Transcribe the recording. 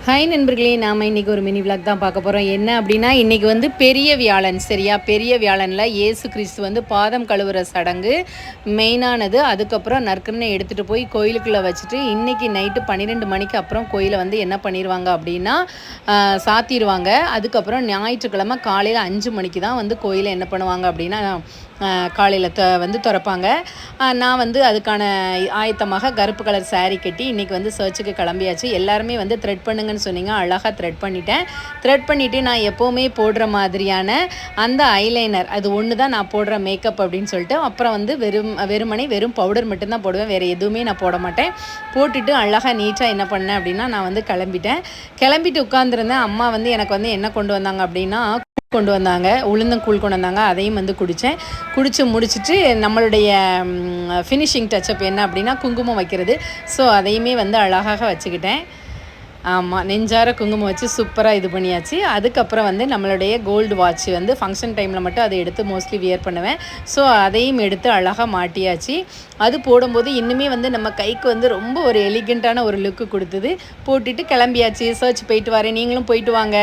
Hi நண்பர்களே, நாம் இன்றைக்கி ஒரு மினி விளாக் தான் பார்க்க போகிறோம். என்ன அப்படின்னா, இன்றைக்கி வந்து பெரிய வியாழன், சரியா? பெரிய வியாழனில் இயேசு கிறிஸ்து வந்து பாதம் கழுவுற சடங்கு மெயினானது. அதுக்கப்புறம் நற்கருணை எடுத்துகிட்டு போய் கோயிலுக்குள்ளே வச்சுட்டு இன்றைக்கி நைட்டு 12 மணிக்கு அப்புறம் கோயிலை வந்து என்ன பண்ணிடுவாங்க அப்படின்னா சாத்திடுவாங்க. அதுக்கப்புறம் ஞாயிற்றுக்கிழமை காலையில் 5 மணிக்கு தான் வந்து கோயிலை என்ன பண்ணுவாங்க அப்படின்னா காலையில் வந்து திறப்பாங்க. நான் வந்து அதுக்கான ஆயத்தமாக கருப்பு கலர் சாரீ கட்டி இன்றைக்கி வந்து சர்ச்சுக்கு கிளம்பியாச்சு. எல்லாருமே வந்து த்ரெட் பண்ணுங்கன்னு சொன்னீங்க. அழகாக த்ரெட் பண்ணிட்டேன். த்ரெட் பண்ணிவிட்டு நான் எப்போவுமே போடுற மாதிரியான அந்த ஐலைனர், அது ஒன்று தான் நான் போடுற மேக்கப் அப்படின்னு சொல்லிட்டு, அப்புறம் வந்து வெறும் பவுடர் மட்டும்தான் போடுவேன். வேறு எதுவுமே நான் போட மாட்டேன். போட்டுட்டு அழகாக நீட்டாக என்ன பண்ணேன் அப்படின்னா நான் வந்து கிளம்பிட்டு உட்காந்துருந்தேன். அம்மா வந்து எனக்கு வந்து என்ன கொண்டு வந்தாங்க அப்படின்னா கொண்டு வந்தாங்க, உளுந்தங்கூழ் கொண்டு வந்தாங்க. அதையும் வந்து குடித்து முடிச்சுட்டு நம்மளுடைய ஃபினிஷிங் டச்சப் என்ன அப்படின்னா குங்குமம் வைக்கிறது. ஸோ அதையுமே வந்து அழகாக வச்சுக்கிட்டேன். ஆமாம், நெஞ்சார குங்குமம் வச்சு சூப்பராக இது பண்ணியாச்சு. அதுக்கப்புறம் வந்து நம்மளுடைய கோல்டு வாட்ச் வந்து ஃபங்க்ஷன் டைமில் மட்டும் அதை எடுத்து மோஸ்ட்லி வியர் பண்ணுவேன். ஸோ அதையும் எடுத்து அழகாக மாட்டியாச்சு. அது போடும்போது இன்னுமே வந்து நம்ம கைக்கு வந்து ரொம்ப ஒரு எலிகண்ட்டான ஒரு லுக்கு கொடுத்தது. போட்டுட்டு கிளம்பியாச்சு. சர்ச் போயிட்டு வரேன், நீங்களும் போயிட்டு வாங்க.